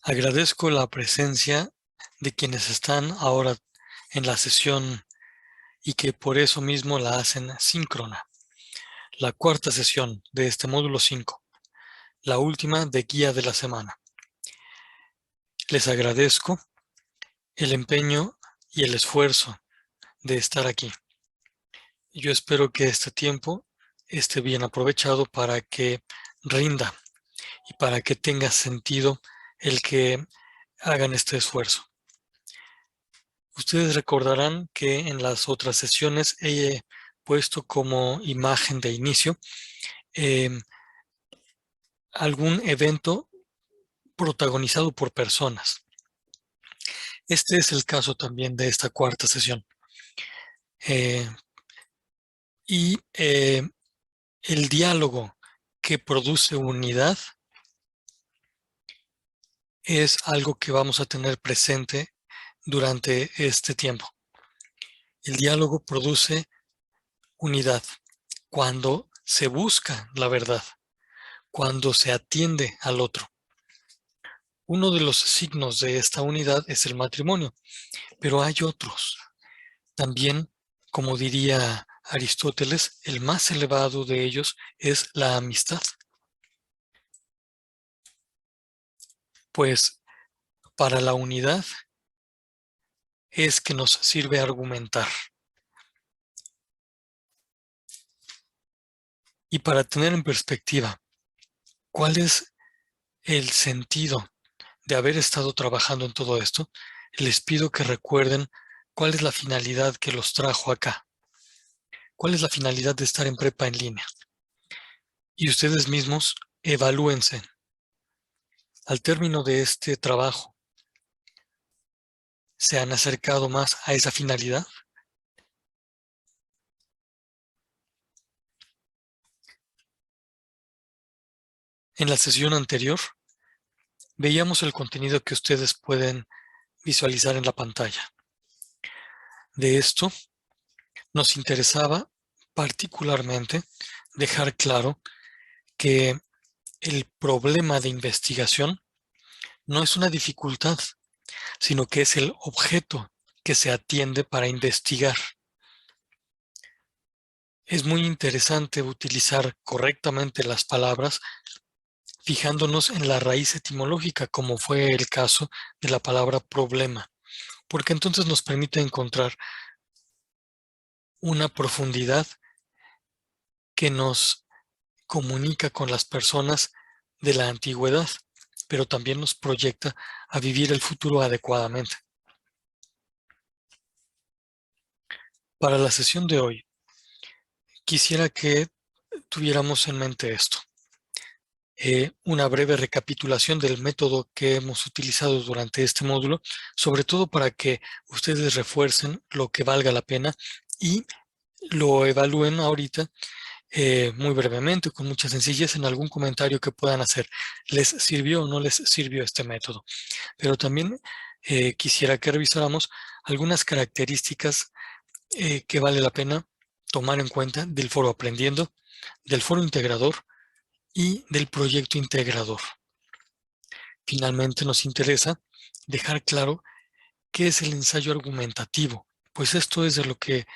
Agradezco la presencia de quienes están ahora en la sesión y que por eso mismo la hacen síncrona. La cuarta sesión de este módulo 5, la última de guía de la semana. Les agradezco el empeño y el esfuerzo de estar aquí. Yo espero que este tiempo esté bien aprovechado para que rinda y para que tenga sentido el que hagan este esfuerzo. Ustedes recordarán que en las otras sesiones he puesto como imagen de inicio algún evento protagonizado por personas. Este es el caso también de esta cuarta sesión. El diálogo que produce unidad es algo que vamos a tener presente durante este tiempo. El diálogo produce unidad cuando se busca la verdad, cuando se atiende al otro. Uno de los signos de esta unidad es el matrimonio, pero hay otros. También, como diría Aristóteles, el más elevado de ellos es la amistad. Pues para la unidad es que nos sirve argumentar. Y para tener en perspectiva cuál es el sentido de haber estado trabajando en todo esto, les pido que recuerden cuál es la finalidad que los trajo acá. ¿Cuál es la finalidad de estar en prepa en línea? Y ustedes mismos evalúense. Al término de este trabajo, ¿se han acercado más a esa finalidad? En la sesión anterior, veíamos el contenido que ustedes pueden visualizar en la pantalla. De esto, nos interesaba particularmente dejar claro que el problema de investigación no es una dificultad, sino que es el objeto que se atiende para investigar. Es muy interesante utilizar correctamente las palabras fijándonos en la raíz etimológica, como fue el caso de la palabra problema, porque entonces nos permite encontrar una profundidad que nos comunica con las personas de la antigüedad, pero también nos proyecta a vivir el futuro adecuadamente. Para la sesión de hoy, quisiera que tuviéramos en mente esto. Una breve recapitulación del método que hemos utilizado durante este módulo, sobre todo para que ustedes refuercen lo que valga la pena y lo evalúen ahorita muy brevemente, con mucha sencillez, en algún comentario que puedan hacer. ¿Les sirvió o no les sirvió este método? Pero también quisiera que revisáramos algunas características que vale la pena tomar en cuenta del foro aprendiendo, del foro integrador y del proyecto integrador. Finalmente nos interesa dejar claro qué es el ensayo argumentativo, pues esto es de lo que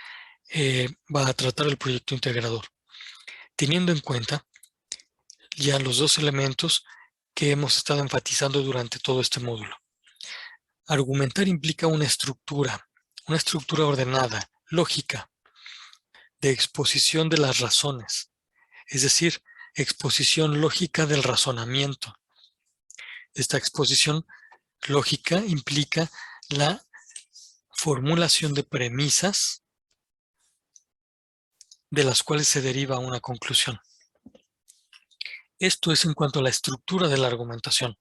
va a tratar el proyecto integrador, teniendo en cuenta ya los dos elementos que hemos estado enfatizando durante todo este módulo. Argumentar implica una estructura ordenada, lógica, de exposición de las razones, es decir, exposición lógica del razonamiento. Esta exposición lógica implica la formulación de premisas de las cuales se deriva una conclusión. Esto es en cuanto a la estructura de la argumentación,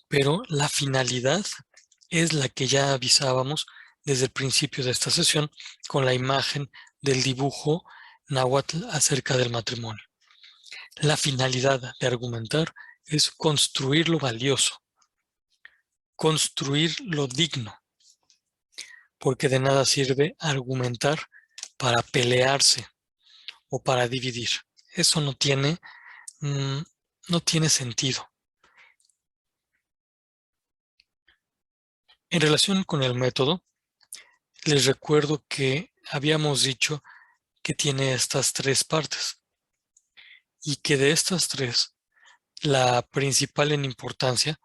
pero la finalidad es la que ya avisábamos desde el principio de esta sesión con la imagen del dibujo náhuatl acerca del matrimonio. La finalidad de argumentar es construir lo valioso, construir lo digno, porque de nada sirve argumentar para pelearse o para dividir. Eso no tiene sentido. En relación con el método, les recuerdo que habíamos dicho que tiene estas tres partes y que de estas tres, la principal en importancia,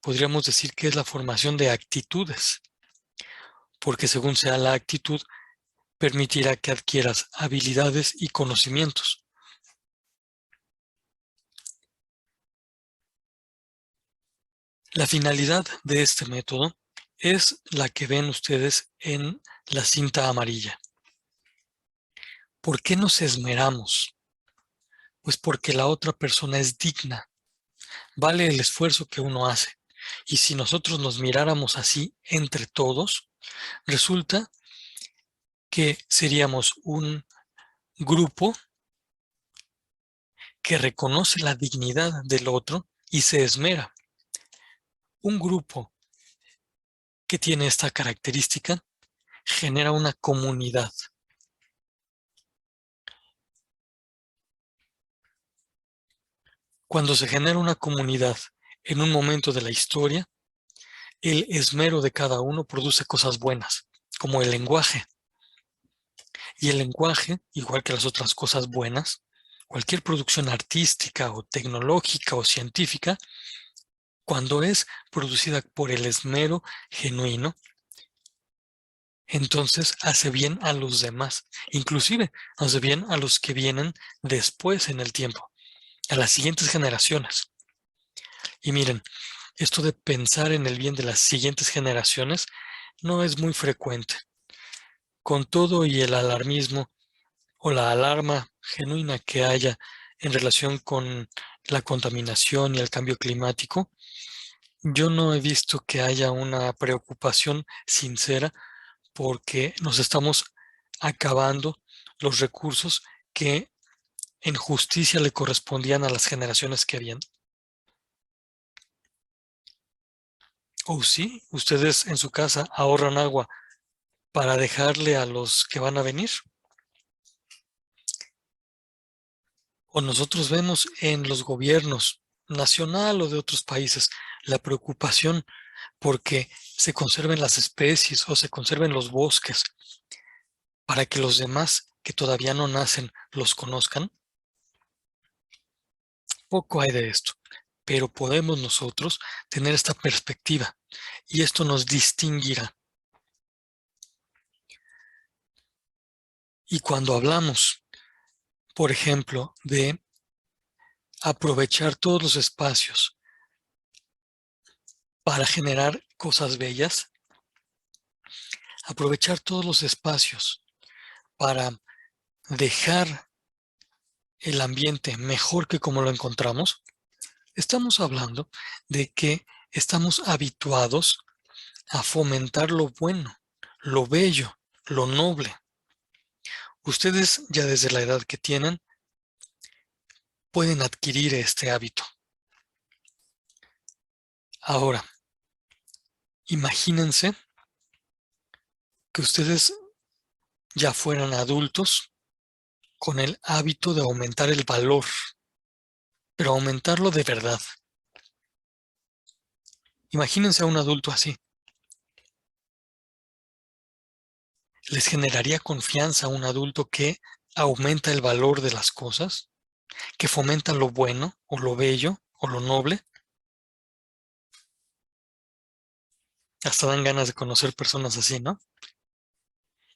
podríamos decir que es la formación de actitudes, porque según sea la actitud, permitirá que adquieras habilidades y conocimientos. La finalidad de este método es la que ven ustedes en la cinta amarilla. ¿Por qué nos esmeramos? Pues porque la otra persona es digna, vale el esfuerzo que uno hace. Y si nosotros nos miráramos así entre todos, resulta que seríamos un grupo que reconoce la dignidad del otro y se esmera. Un grupo que tiene esta característica genera una comunidad. Cuando se genera una comunidad en un momento de la historia, el esmero de cada uno produce cosas buenas, como el lenguaje. Y el lenguaje, igual que las otras cosas buenas, cualquier producción artística o tecnológica o científica, cuando es producida por el esmero genuino, entonces hace bien a los demás, inclusive hace bien a los que vienen después en el tiempo, a las siguientes generaciones. Y miren, esto de pensar en el bien de las siguientes generaciones no es muy frecuente. Con todo y el alarmismo o la alarma genuina que haya en relación con la contaminación y el cambio climático, yo no he visto que haya una preocupación sincera porque nos estamos acabando los recursos que en justicia le correspondían a las generaciones que habían. O sí, ustedes en su casa ahorran agua para dejarle a los que van a venir. O nosotros vemos en los gobiernos nacional o de otros países la preocupación porque se conserven las especies o se conserven los bosques para que los demás que todavía no nacen los conozcan. Poco hay de esto, pero podemos nosotros tener esta perspectiva y esto nos distinguirá. Y cuando hablamos, por ejemplo, de aprovechar todos los espacios para generar cosas bellas, aprovechar todos los espacios para dejar el ambiente mejor que como lo encontramos, estamos hablando de que estamos habituados a fomentar lo bueno, lo bello, lo noble. Ustedes ya desde la edad que tienen pueden adquirir este hábito. Ahora, imagínense que ustedes ya fueran adultos con el hábito de aumentar el valor, pero aumentarlo de verdad. Imagínense a un adulto así. ¿Les generaría confianza a un adulto que aumenta el valor de las cosas, que fomenta lo bueno o lo bello o lo noble? Hasta dan ganas de conocer personas así, ¿no?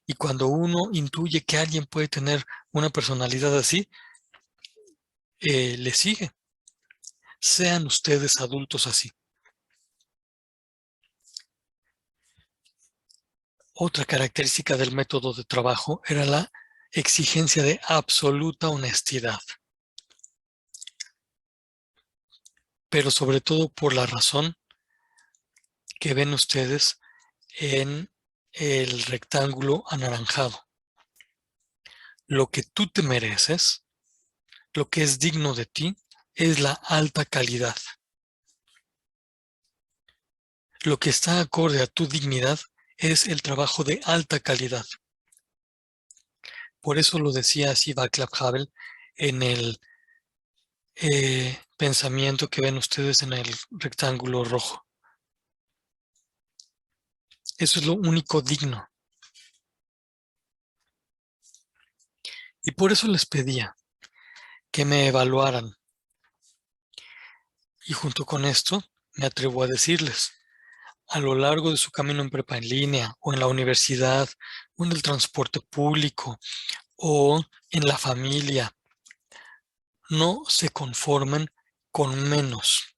Y cuando uno intuye que alguien puede tener una personalidad así, le sigue. Sean ustedes adultos así. Otra característica del método de trabajo era la exigencia de absoluta honestidad, pero sobre todo por la razón que ven ustedes en el rectángulo anaranjado. Lo que tú te mereces, lo que es digno de ti, es la alta calidad. Lo que está acorde a tu dignidad es el trabajo de alta calidad. Por eso lo decía así Václav Havel en el pensamiento que ven ustedes en el rectángulo rojo. Eso es lo único digno. Y por eso les pedía que me evaluaran. Y junto con esto, me atrevo a decirles, a lo largo de su camino en prepa en línea, o en la universidad, o en el transporte público, o en la familia, no se conformen con menos.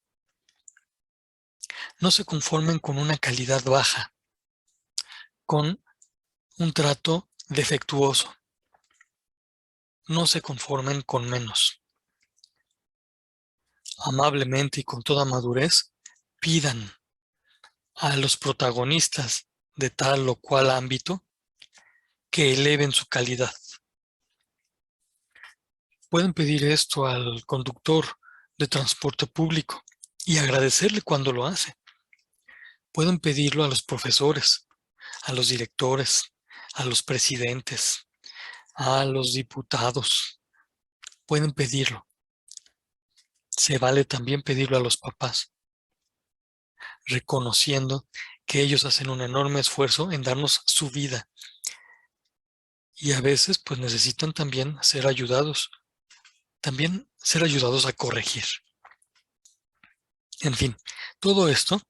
No se conformen con una calidad baja, con un trato defectuoso. No se conformen con menos. Amablemente y con toda madurez, pidan a los protagonistas de tal o cual ámbito que eleven su calidad. Pueden pedir esto al conductor de transporte público y agradecerle cuando lo hace. Pueden pedirlo a los profesores, a los directores, a los presidentes, a los diputados. Pueden pedirlo. Se vale también pedirlo a los papás, reconociendo que ellos hacen un enorme esfuerzo en darnos su vida y a veces pues necesitan también ser ayudados, a corregir. En fin, todo esto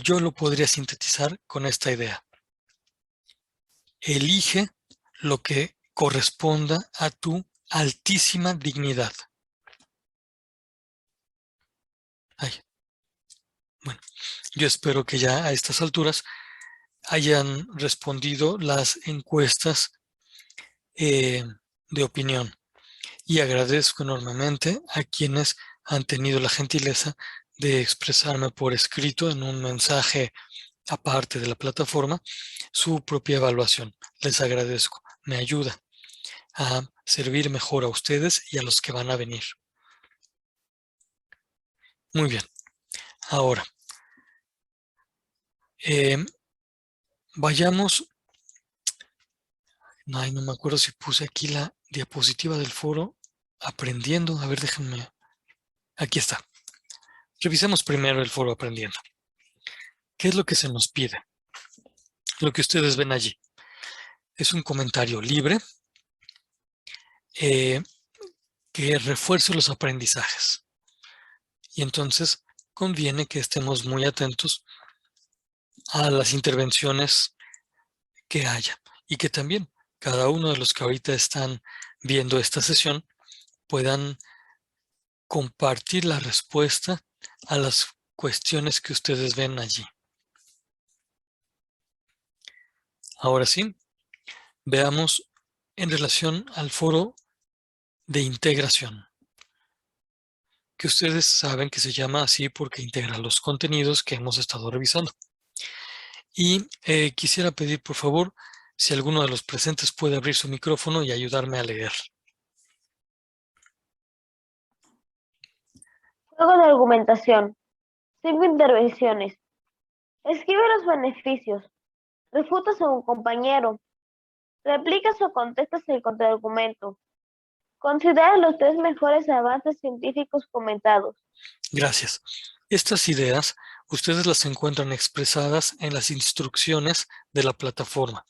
yo lo podría sintetizar con esta idea. Elige lo que corresponda a tu altísima dignidad. Ay, bueno, yo espero que ya a estas alturas hayan respondido las encuestas de opinión y agradezco enormemente a quienes han tenido la gentileza de expresarme por escrito en un mensaje aparte de la plataforma su propia evaluación. Les agradezco, me ayuda a servir mejor a ustedes y a los que van a venir. Muy bien, ahora vayamos. Ay, no me acuerdo si puse aquí la diapositiva del foro aprendiendo. A ver, déjenme. Aquí está. Revisemos primero el foro aprendiendo. ¿Qué es lo que se nos pide? Lo que ustedes ven allí es un comentario libre que refuerce los aprendizajes. Y entonces conviene que estemos muy atentos a las intervenciones que haya y que también cada uno de los que ahorita están viendo esta sesión puedan compartir la respuesta a las cuestiones que ustedes ven allí. Ahora sí, veamos en relación al foro de integración, que ustedes saben que se llama así porque integra los contenidos que hemos estado revisando. Y quisiera pedir, por favor, si alguno de los presentes puede abrir su micrófono y ayudarme a leer. Juego de argumentación. 5 intervenciones. Escribe los beneficios. Refutas a un compañero. Replicas o contestas el contraargumento. Considera los 3 mejores avances científicos comentados. Gracias. Estas ideas ustedes las encuentran expresadas en las instrucciones de la plataforma.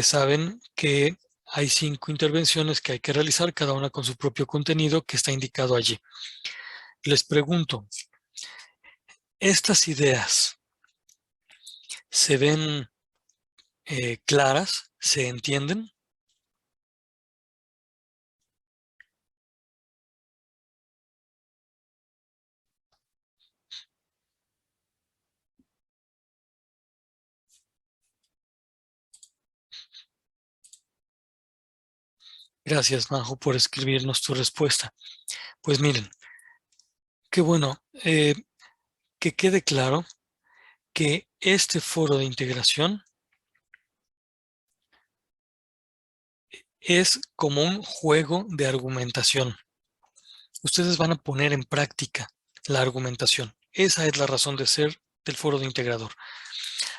Saben que hay 5 intervenciones que hay que realizar, cada una con su propio contenido que está indicado allí. Les pregunto, ¿estas ideas se ven claras? ¿Se entienden? Gracias, Majo, por escribirnos tu respuesta. Pues miren, qué bueno que quede claro que este foro de integración es como un juego de argumentación. Ustedes van a poner en práctica la argumentación. Esa es la razón de ser del foro de integrador.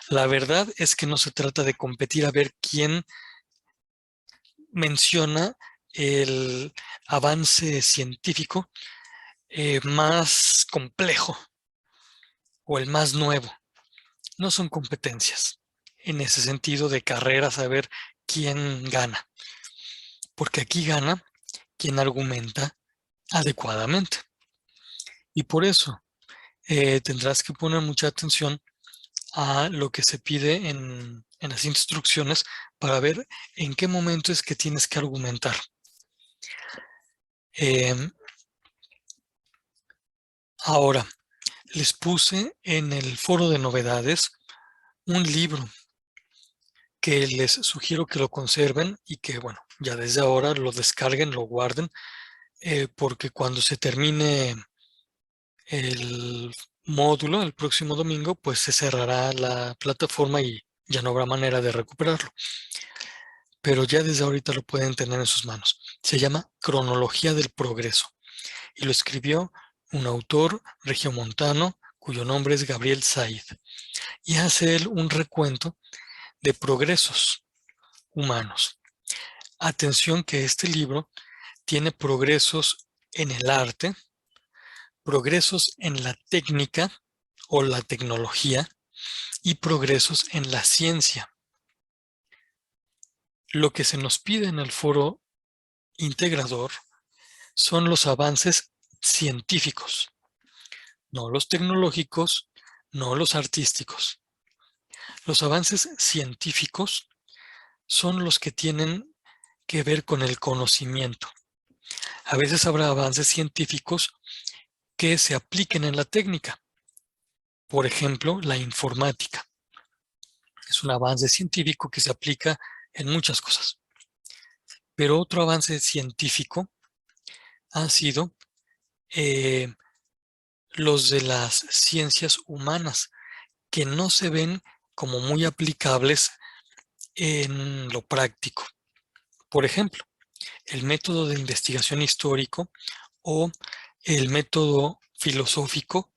La verdad es que no se trata de competir a ver quién menciona el avance científico más complejo o el más nuevo. no son competencias en ese sentido de carrera, saber quién gana, porque aquí gana quien argumenta adecuadamente. Y por eso tendrás que poner mucha atención a lo que se pide en las instrucciones para ver en qué momento es que tienes que argumentar. Ahora, les puse en el foro de novedades un libro que les sugiero que lo conserven y que, bueno, ya desde ahora lo descarguen, lo guarden, porque cuando se termine el módulo el próximo domingo, pues se cerrará la plataforma y ya no habrá manera de recuperarlo. Pero ya desde ahorita lo pueden tener en sus manos. Se llama Cronología del Progreso y lo escribió un autor regiomontano cuyo nombre es Gabriel Said. Y hace él un recuento de progresos humanos. Atención que este libro tiene progresos en el arte, progresos en la técnica o la tecnología y progresos en la ciencia. Lo que se nos pide en el foro integrador son los avances científicos, no los tecnológicos, no los artísticos. Los avances científicos son los que tienen que ver con el conocimiento. A veces habrá avances científicos que se apliquen en la técnica. Por ejemplo, la informática. Es un avance científico que se aplica en muchas cosas. Pero otro avance científico ha sido los de las ciencias humanas, que no se ven como muy aplicables en lo práctico. Por ejemplo, el método de investigación histórico o el método filosófico,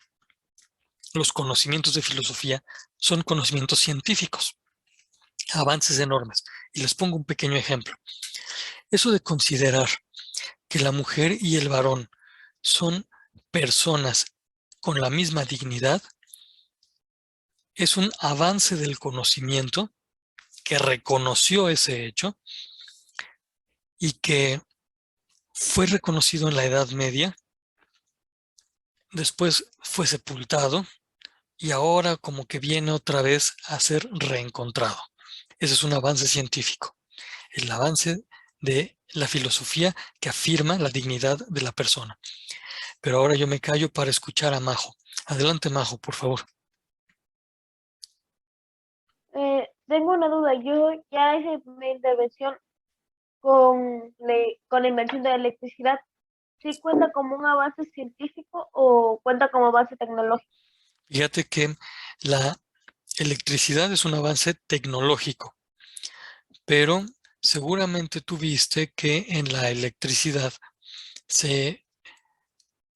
los conocimientos de filosofía son conocimientos científicos, avances enormes. Y les pongo un pequeño ejemplo. Eso de considerar que la mujer y el varón son personas con la misma dignidad es un avance del conocimiento que reconoció ese hecho y que fue reconocido en la Edad Media, después fue sepultado y ahora como que viene otra vez a ser reencontrado. Ese es un avance científico, el avance de la filosofía que afirma la dignidad de la persona. Pero ahora yo me callo para escuchar a Majo. Adelante, Majo, por favor. Tengo una duda. Yo ya hice mi intervención con la invención de la electricidad. ¿Sí cuenta como un avance científico o cuenta como avance tecnológico? Fíjate que la electricidad es un avance tecnológico, pero seguramente tú viste que en la electricidad se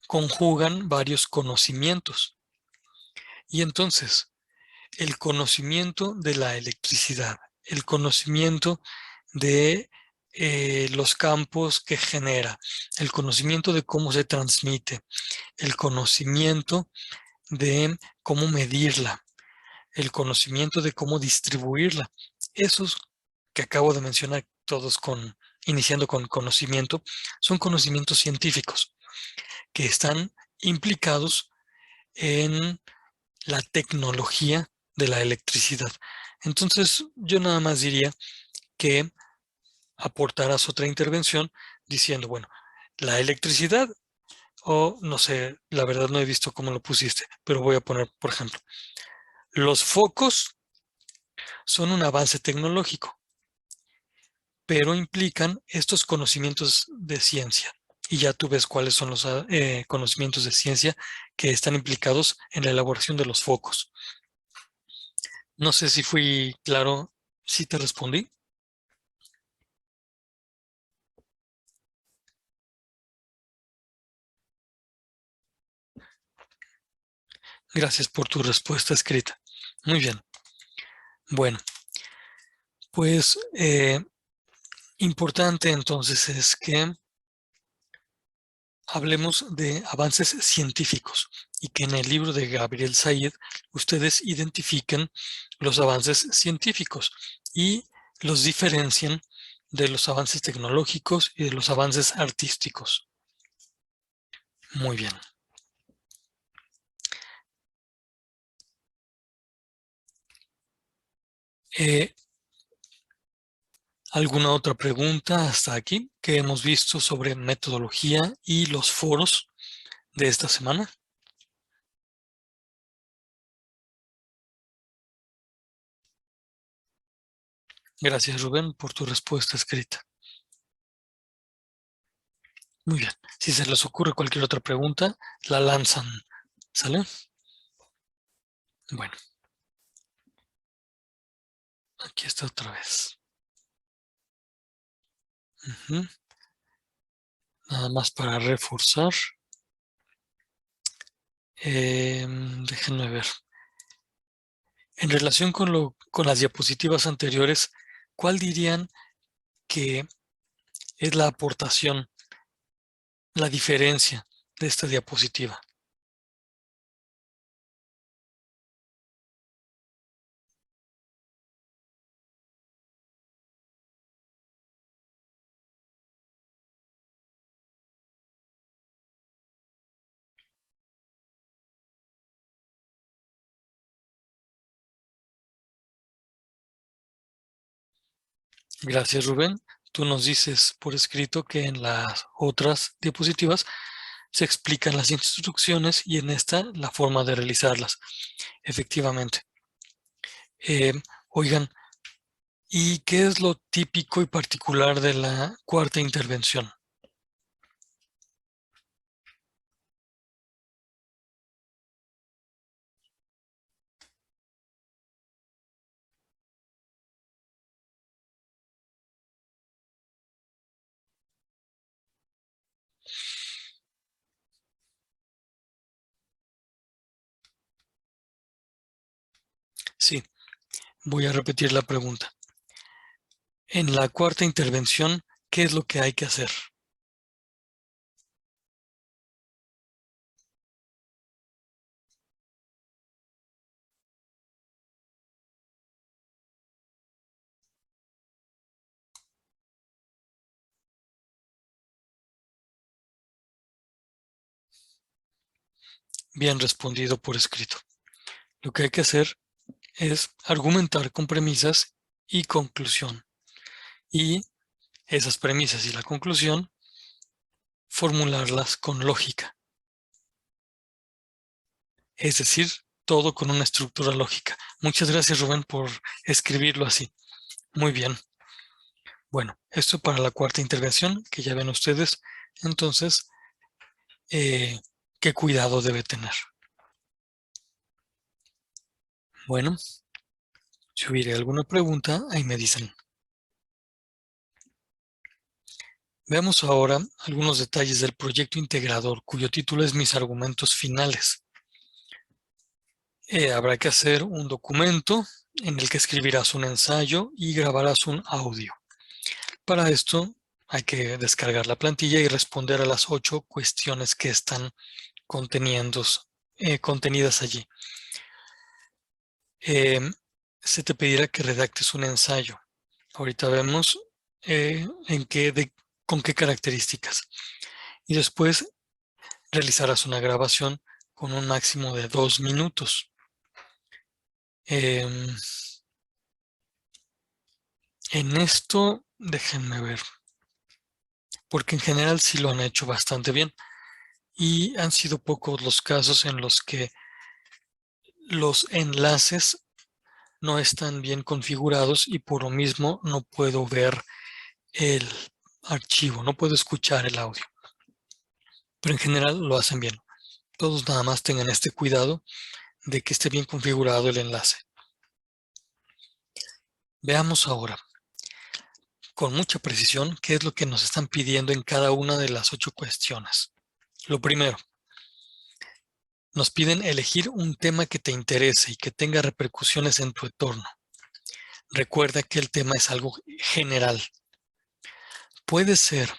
conjugan varios conocimientos. Y entonces, el conocimiento de la electricidad, el conocimiento de los campos que genera, el conocimiento de cómo se transmite, el conocimiento de cómo medirla, el conocimiento de cómo distribuirla. Esos que acabo de mencionar, todos iniciando con conocimiento, son conocimientos científicos que están implicados en la tecnología de la electricidad. Entonces, yo nada más diría que aportarás otra intervención diciendo, bueno, la electricidad, o no sé, la verdad no he visto cómo lo pusiste, pero voy a poner, por ejemplo, los focos son un avance tecnológico, pero implican estos conocimientos de ciencia. Y ya tú ves cuáles son los conocimientos de ciencia que están implicados en la elaboración de los focos. No sé si fui claro, si te respondí. Gracias por tu respuesta escrita. Muy bien. Bueno, pues importante entonces es que hablemos de avances científicos y que en el libro de Gabriel Said ustedes identifiquen los avances científicos y los diferencien de los avances tecnológicos y de los avances artísticos. Muy bien. ¿Alguna otra pregunta hasta aquí que hemos visto sobre metodología y los foros de esta semana? Gracias, Rubén, por tu respuesta escrita. Muy bien. Si se les ocurre cualquier otra pregunta, la lanzan. ¿Sale? Bueno. Aquí está otra vez. Nada más para reforzar. Déjenme ver. En relación con las diapositivas anteriores, ¿cuál dirían que es la aportación, la diferencia de esta diapositiva? Gracias, Rubén. Tú nos dices por escrito que en las otras diapositivas se explican las instrucciones y en esta la forma de realizarlas. Efectivamente. Oigan, ¿y qué es lo típico y particular de la cuarta intervención? Sí, voy a repetir la pregunta. En la cuarta intervención, ¿qué es lo que hay que hacer? Bien respondido por escrito. Lo que hay que hacer es argumentar con premisas y conclusión. Y esas premisas y la conclusión, formularlas con lógica. Es decir, todo con una estructura lógica. Muchas gracias, Rubén, por escribirlo así. Muy bien. Bueno, esto para la cuarta intervención, que ya ven ustedes. Entonces, ¿qué cuidado debe tener? Bueno, si hubiera alguna pregunta, ahí me dicen. Veamos ahora algunos detalles del proyecto integrador, cuyo título es Mis argumentos finales. Habrá que hacer un documento en el que escribirás un ensayo y grabarás un audio. Para esto hay que descargar la plantilla y responder a las 8 cuestiones que están contenidas allí. Se te pedirá que redactes un ensayo. Ahorita vemos con qué características. Y después realizarás una grabación con un máximo de 2 minutos. En esto, déjenme ver, porque en general sí lo han hecho bastante bien y han sido pocos los casos en los que los enlaces no están bien configurados y por lo mismo no puedo ver el archivo, no puedo escuchar el audio. Pero en general lo hacen bien. Todos nada más tengan este cuidado de que esté bien configurado el enlace. Veamos ahora con mucha precisión qué es lo que nos están pidiendo en cada una de las 8 cuestiones. Lo primero, nos piden elegir un tema que te interese y que tenga repercusiones en tu entorno. Recuerda que el tema es algo general. Puede ser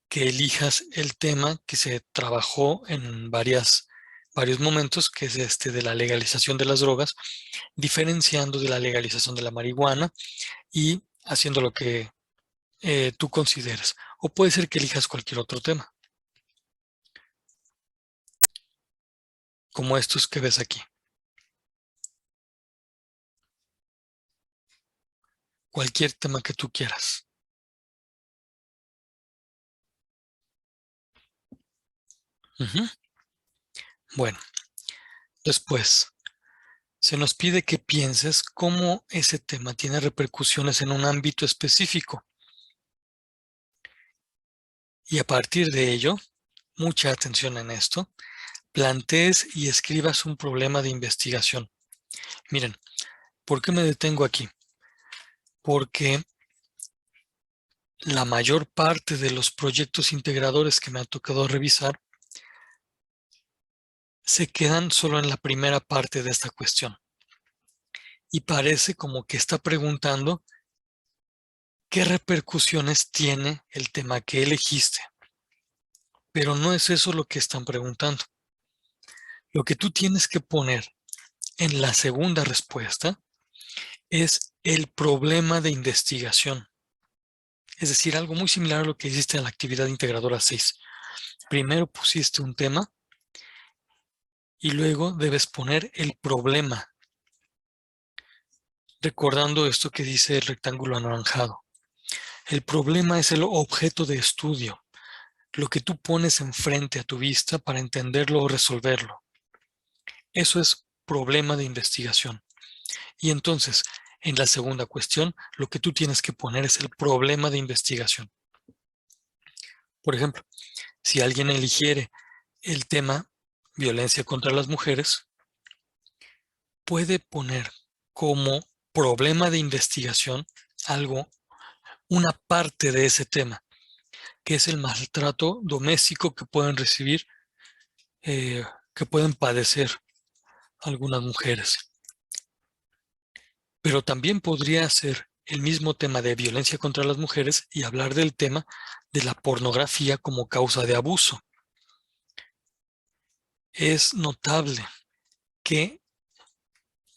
que elijas el tema que se trabajó en varios momentos, que es este de la legalización de las drogas, diferenciando de la legalización de la marihuana y haciendo lo que tú consideres. O puede ser que elijas cualquier otro tema, como estos que ves aquí. Cualquier tema que tú quieras. Ujú. Bueno, después se nos pide que pienses cómo ese tema tiene repercusiones en un ámbito específico. Y a partir de ello, mucha atención en esto, plantees y escribas un problema de investigación. Miren, ¿por qué me detengo aquí? Porque la mayor parte de los proyectos integradores que me ha tocado revisar se quedan solo en la primera parte de esta cuestión. Y parece como que está preguntando qué repercusiones tiene el tema que elegiste. Pero no es eso lo que están preguntando. Lo que tú tienes que poner en la segunda respuesta es el problema de investigación. Es decir, algo muy similar a lo que hiciste en la actividad integradora 6. Primero pusiste un tema y luego debes poner el problema. Recordando esto que dice el rectángulo anaranjado. El problema es el objeto de estudio, lo que tú pones enfrente a tu vista para entenderlo o resolverlo. Eso es problema de investigación. Y entonces, en la segunda cuestión, lo que tú tienes que poner es el problema de investigación. Por ejemplo, si alguien eligiere el tema violencia contra las mujeres, puede poner como problema de investigación una parte de ese tema, que es el maltrato doméstico que pueden recibir, que pueden padecer algunas mujeres. Pero también podría ser el mismo tema de violencia contra las mujeres y hablar del tema de la pornografía como causa de abuso. Es notable que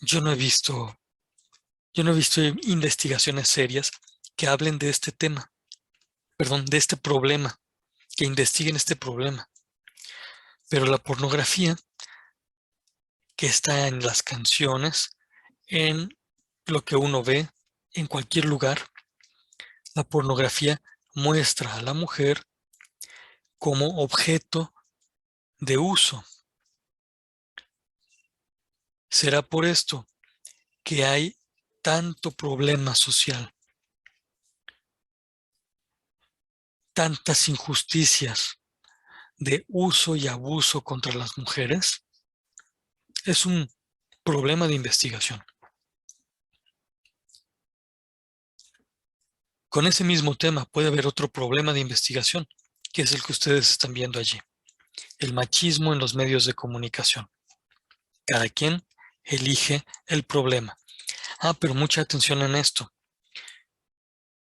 yo no he visto investigaciones serias que hablen de este tema, perdón, de este problema, que investiguen este problema. Pero la pornografía, que está en las canciones, en lo que uno ve, en cualquier lugar, la pornografía muestra a la mujer como objeto de uso. Será por esto que hay tanto problema social, tantas injusticias de uso y abuso contra las mujeres. Es un problema de investigación. Con ese mismo tema puede haber otro problema de investigación, que es el que ustedes están viendo allí, el machismo en los medios de comunicación. Cada quien elige el problema. Pero mucha atención en esto.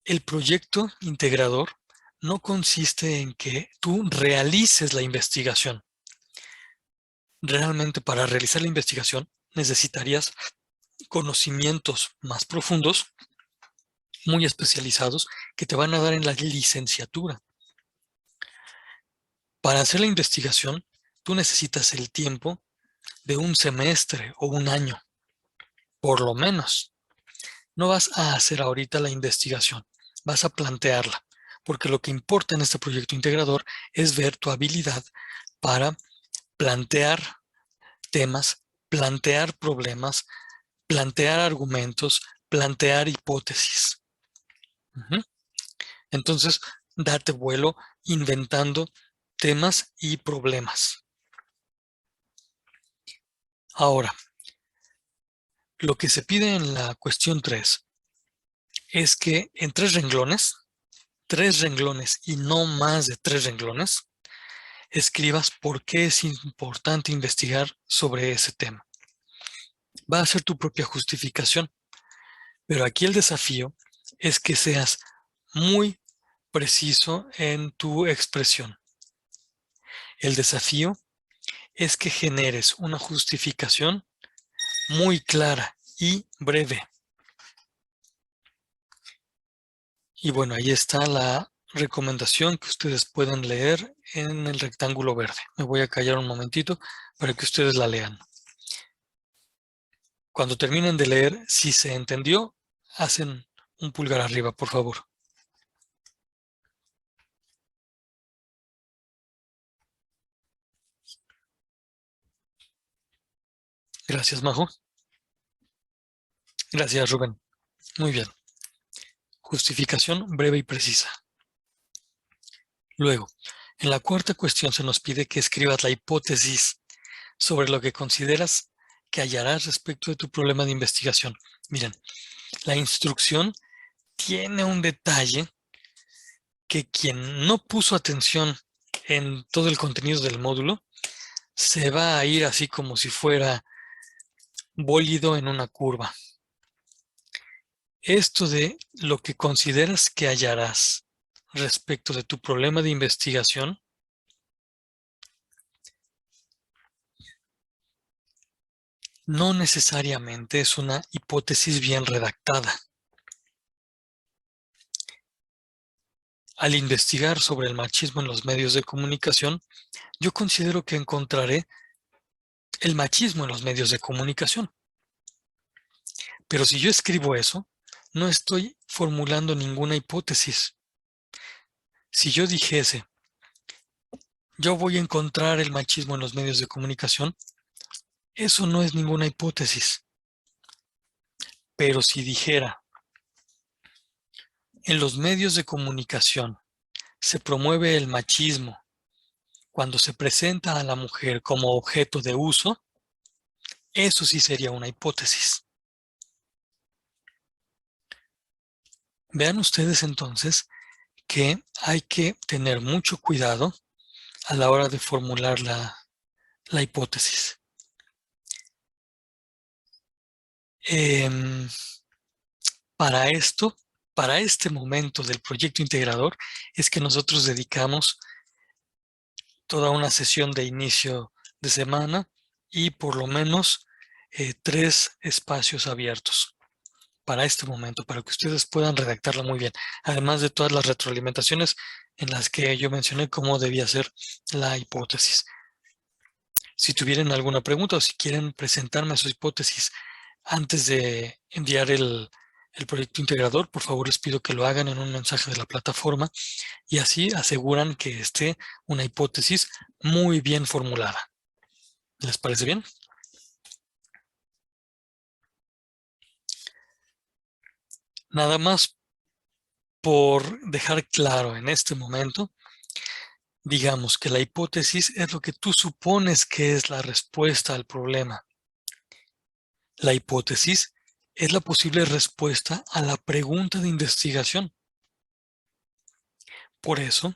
El proyecto integrador no consiste en que tú realices la investigación. Realmente para realizar la investigación necesitarías conocimientos más profundos, muy especializados, que te van a dar en la licenciatura. Para hacer la investigación, tú necesitas el tiempo de un semestre o un año, por lo menos. No vas a hacer ahorita la investigación, vas a plantearla, porque lo que importa en este proyecto integrador es ver tu habilidad para plantear temas, plantear problemas, plantear argumentos, plantear hipótesis. Entonces, date vuelo inventando temas y problemas. Ahora, lo que se pide en la cuestión 3 es que en 3 renglones y no más de 3 renglones, escribas por qué es importante investigar sobre ese tema. Va a ser tu propia justificación, pero aquí el desafío es que seas muy preciso en tu expresión. El desafío es que generes una justificación muy clara y breve. Y bueno, ahí está la recomendación que ustedes pueden leer en el rectángulo verde. Me voy a callar un momentito para que ustedes la lean. Cuando terminen de leer, si se entendió, hacen un pulgar arriba, por favor. Gracias, Majo. Gracias, Rubén. Muy bien. Justificación breve y precisa. Luego, en la cuarta cuestión se nos pide que escribas la hipótesis sobre lo que consideras que hallarás respecto de tu problema de investigación. Miren, la instrucción tiene un detalle que quien no puso atención en todo el contenido del módulo se va a ir así como si fuera bólido en una curva. Esto de lo que consideras que hallarás respecto de tu problema de investigación no necesariamente es una hipótesis bien redactada. Al investigar sobre el machismo en los medios de comunicación, yo considero que encontraré el machismo en los medios de comunicación. Pero si yo escribo eso, no estoy formulando ninguna hipótesis. Si yo dijese, yo voy a encontrar el machismo en los medios de comunicación, eso no es ninguna hipótesis. Pero si dijera, en los medios de comunicación se promueve el machismo cuando se presenta a la mujer como objeto de uso, eso sí sería una hipótesis. Vean ustedes entonces que hay que tener mucho cuidado a la hora de formular la hipótesis. Para esto, para este momento del proyecto integrador, es que nosotros dedicamos toda una sesión de inicio de semana y por lo menos 3 espacios abiertos para este momento, para que ustedes puedan redactarlo muy bien, además de todas las retroalimentaciones en las que yo mencioné cómo debía ser la hipótesis. Si tuvieran alguna pregunta o si quieren presentarme su hipótesis antes de enviar el proyecto integrador, por favor les pido que lo hagan en un mensaje de la plataforma y así aseguran que esté una hipótesis muy bien formulada. ¿Les parece bien? Nada más por dejar claro en este momento, digamos que la hipótesis es lo que tú supones que es la respuesta al problema. La hipótesis es la posible respuesta a la pregunta de investigación. Por eso,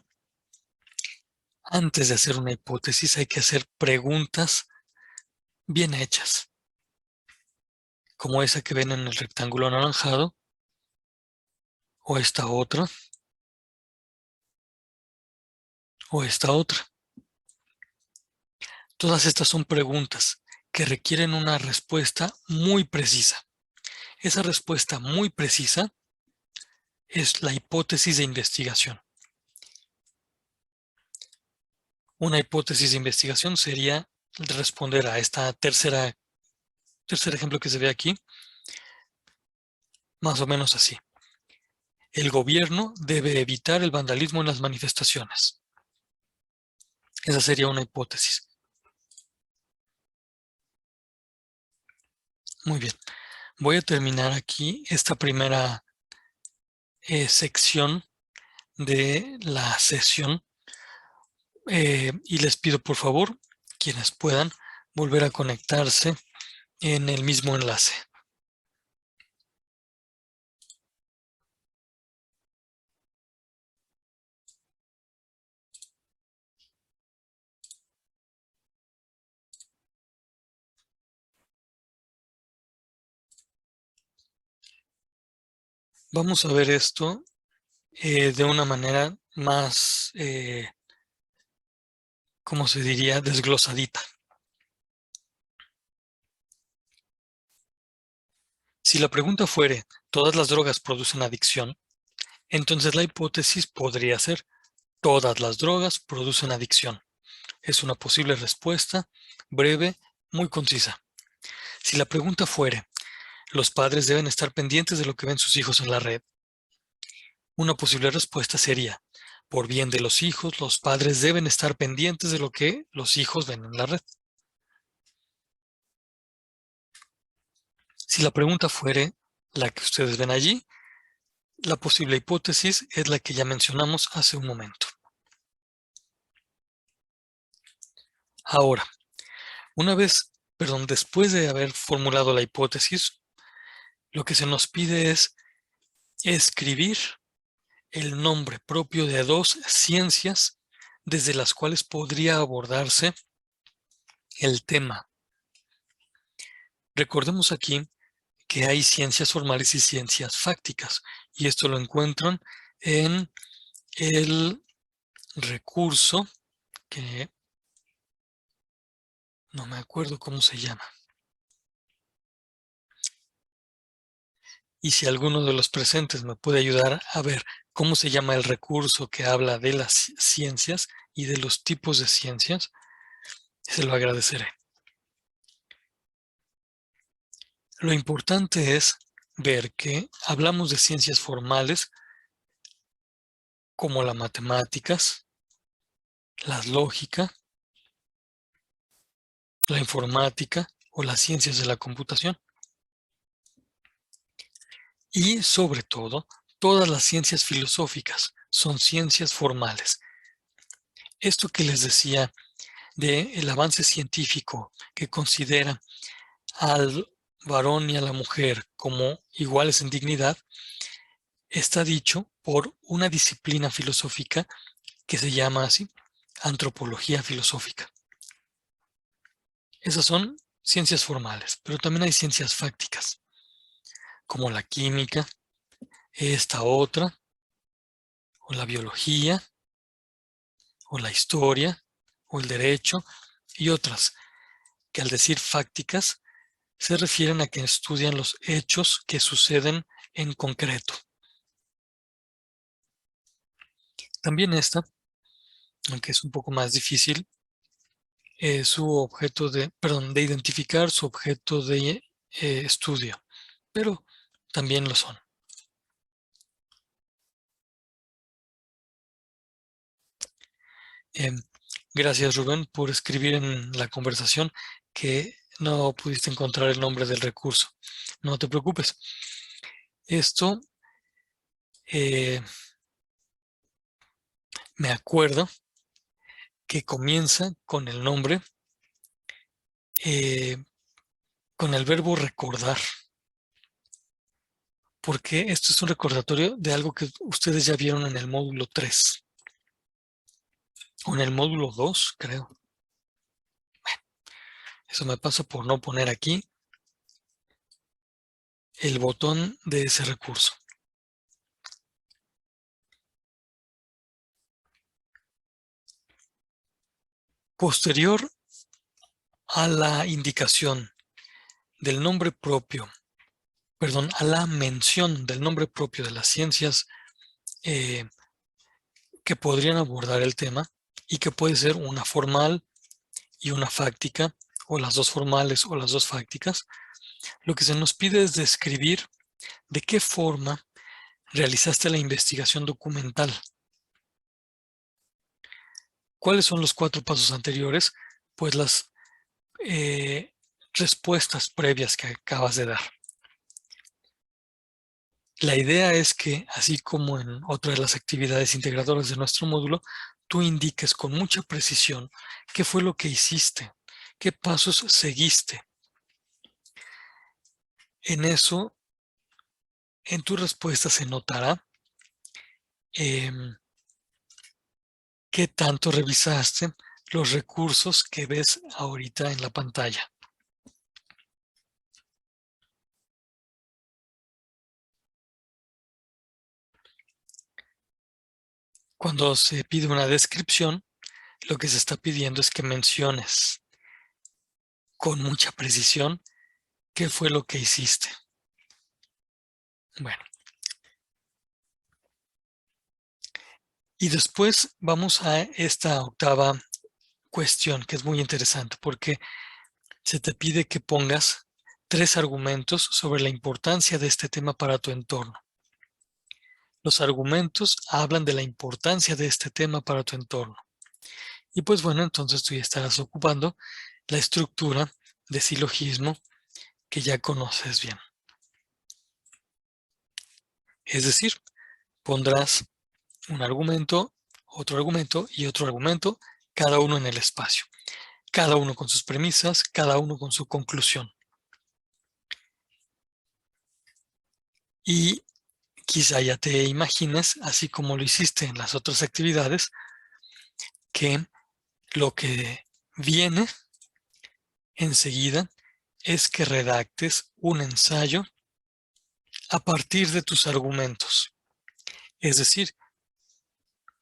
antes de hacer una hipótesis hay que hacer preguntas bien hechas, como esa que ven en el rectángulo anaranjado, o esta otra, o esta otra. Todas estas son preguntas que requieren una respuesta muy precisa. Esa respuesta muy precisa es la hipótesis de investigación. Una hipótesis de investigación sería responder a esta tercer ejemplo que se ve aquí, más o menos así. El gobierno debe evitar el vandalismo en las manifestaciones. Esa sería una hipótesis. Muy bien. Voy a terminar aquí esta primera sección de la sesión y les pido por favor, quienes puedan, volver a conectarse en el mismo enlace. Vamos a ver esto de una manera más, ¿cómo se diría?, desglosadita. Si la pregunta fuere, ¿todas las drogas producen adicción? Entonces la hipótesis podría ser, todas las drogas producen adicción. Es una posible respuesta, breve, muy concisa. Si la pregunta fuere, ¿los padres deben estar pendientes de lo que ven sus hijos en la red? Una posible respuesta sería, por bien de los hijos, los padres deben estar pendientes de lo que los hijos ven en la red. Si la pregunta fuere la que ustedes ven allí, la posible hipótesis es la que ya mencionamos hace un momento. Ahora, después de haber formulado la hipótesis, lo que se nos pide es escribir el nombre propio de dos ciencias desde las cuales podría abordarse el tema. Recordemos aquí que hay ciencias formales y ciencias fácticas, y esto lo encuentran en el recurso que no me acuerdo cómo se llama. Y si alguno de los presentes me puede ayudar a ver cómo se llama el recurso que habla de las ciencias y de los tipos de ciencias, se lo agradeceré. Lo importante es ver que hablamos de ciencias formales como las matemáticas, la lógica, la informática o las ciencias de la computación. Y sobre todo, todas las ciencias filosóficas son ciencias formales. Esto que les decía del avance científico que considera al varón y a la mujer como iguales en dignidad, está dicho por una disciplina filosófica que se llama así, antropología filosófica. Esas son ciencias formales, pero también hay ciencias fácticas, como la química, esta otra, o la biología, o la historia, o el derecho, y otras, que al decir fácticas, se refieren a que estudian los hechos que suceden en concreto. También esta, aunque es un poco más difícil, su objeto de identificar su objeto de estudio, pero también lo son. Gracias, Rubén, por escribir en la conversación que no pudiste encontrar el nombre del recurso. No te preocupes. Esto me acuerdo que comienza con el nombre, con el verbo recordar, porque esto es un recordatorio de algo que ustedes ya vieron en el módulo 3, o en el módulo 2, creo. Eso me pasa por no poner aquí el botón de ese recurso. Posterior a la indicación del nombre propio, a la mención del nombre propio de las ciencias que podrían abordar el tema y que puede ser una formal y una fáctica, o las dos formales o las dos fácticas, lo que se nos pide es describir de qué forma realizaste la investigación documental. ¿Cuáles son los 4 pasos anteriores? Pues las respuestas previas que acabas de dar. La idea es que, así como en otra de las actividades integradoras de nuestro módulo, tú indiques con mucha precisión qué fue lo que hiciste, qué pasos seguiste. En eso, en tu respuesta se notará qué tanto revisaste los recursos que ves ahorita en la pantalla. Cuando se pide una descripción, lo que se está pidiendo es que menciones con mucha precisión qué fue lo que hiciste. Bueno. Y después vamos a esta octava cuestión, que es muy interesante, porque se te pide que pongas 3 argumentos sobre la importancia de este tema para tu entorno. Los argumentos hablan de la importancia de este tema para tu entorno. Y pues bueno, entonces tú ya estarás ocupando la estructura de silogismo que ya conoces bien. Es decir, pondrás un argumento y otro argumento, cada uno en el espacio. Cada uno con sus premisas, cada uno con su conclusión. Y quizá ya te imagines, así como lo hiciste en las otras actividades, que lo que viene enseguida es que redactes un ensayo a partir de tus argumentos. Es decir,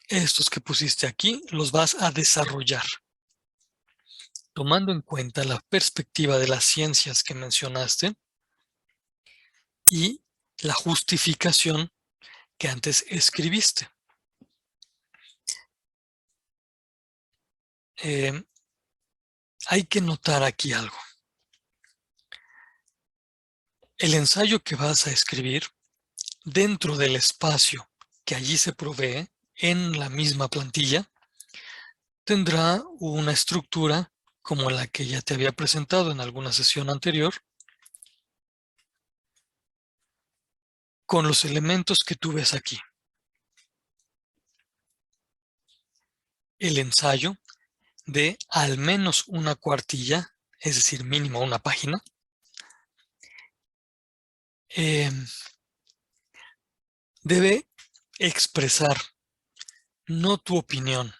estos que pusiste aquí los vas a desarrollar, tomando en cuenta la perspectiva de las ciencias que mencionaste y la justificación que antes escribiste. Hay que notar aquí algo. El ensayo que vas a escribir dentro del espacio que allí se provee en la misma plantilla tendrá una estructura como la que ya te había presentado en alguna sesión anterior, con los elementos que tú ves aquí. El ensayo de al menos una cuartilla, es decir, mínimo una página, debe expresar no tu opinión.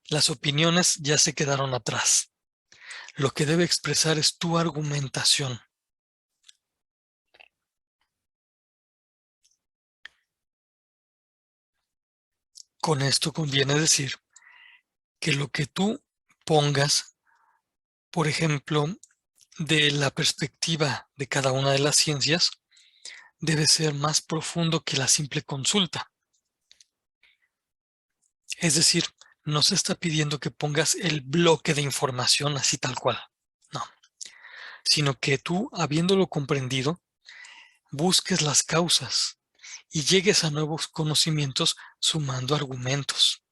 Las opiniones ya se quedaron atrás. Lo que debe expresar es tu argumentación. Con esto conviene decir que lo que tú pongas, por ejemplo, de la perspectiva de cada una de las ciencias, debe ser más profundo que la simple consulta. Es decir, no se está pidiendo que pongas el bloque de información así tal cual, no, sino que tú, habiéndolo comprendido, busques las causas y llegues a nuevos conocimientos sumando argumentos,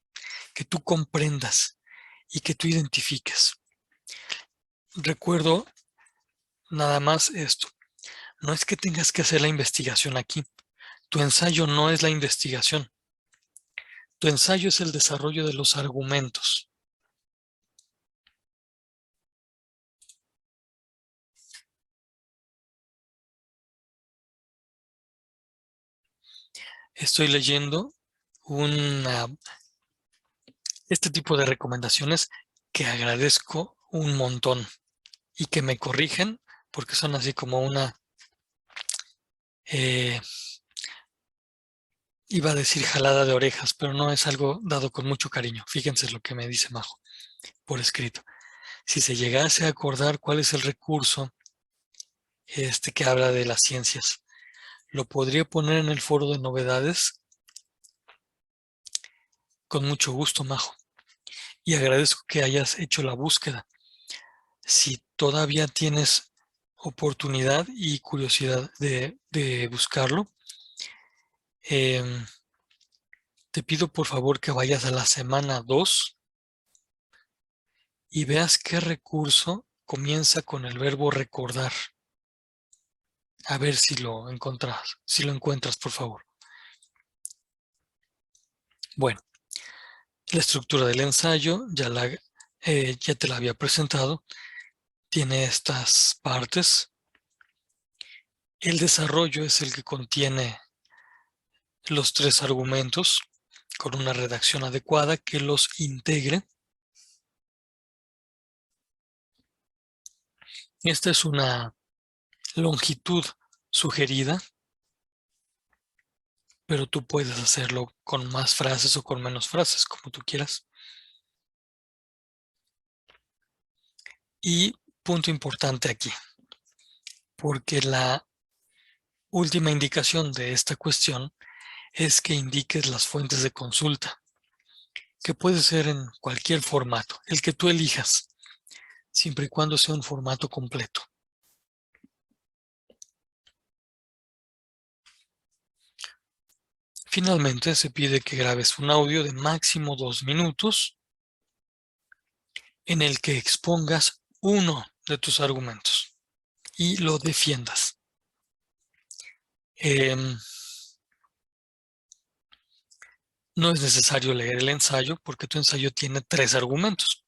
que tú comprendas y que tú identifiques. Recuerdo nada más esto, no es que tengas que hacer la investigación aquí, tu ensayo no es la investigación, tu ensayo es el desarrollo de los argumentos. Estoy leyendo este tipo de recomendaciones que agradezco un montón y que me corrigen porque son así como iba a decir jalada de orejas, pero no, es algo dado con mucho cariño. Fíjense lo que me dice Majo por escrito. Si se llegase a acordar cuál es el recurso que habla de las ciencias, ¿lo podría poner en el foro de novedades? Con mucho gusto, Majo. Y agradezco que hayas hecho la búsqueda. Si todavía tienes oportunidad y curiosidad de buscarlo, te pido por favor que vayas a la semana 2 y veas qué recurso comienza con el verbo recordar. A ver si lo encuentras, por favor. Bueno, la estructura del ensayo ya te la había presentado. Tiene estas partes. El desarrollo es el que contiene los 3 argumentos con una redacción adecuada que los integre. Esta es una longitud sugerida. pero tú puedes hacerlo con más frases o con menos frases, como tú quieras. Y punto importante aquí, porque la última indicación de esta cuestión es que indiques las fuentes de consulta, que puede ser en cualquier formato, el que tú elijas, siempre y cuando sea un formato completo. Finalmente, se pide que grabes un audio de máximo 2 minutos en el que expongas uno de tus argumentos y lo defiendas. No es necesario leer el ensayo porque tu ensayo tiene 3 argumentos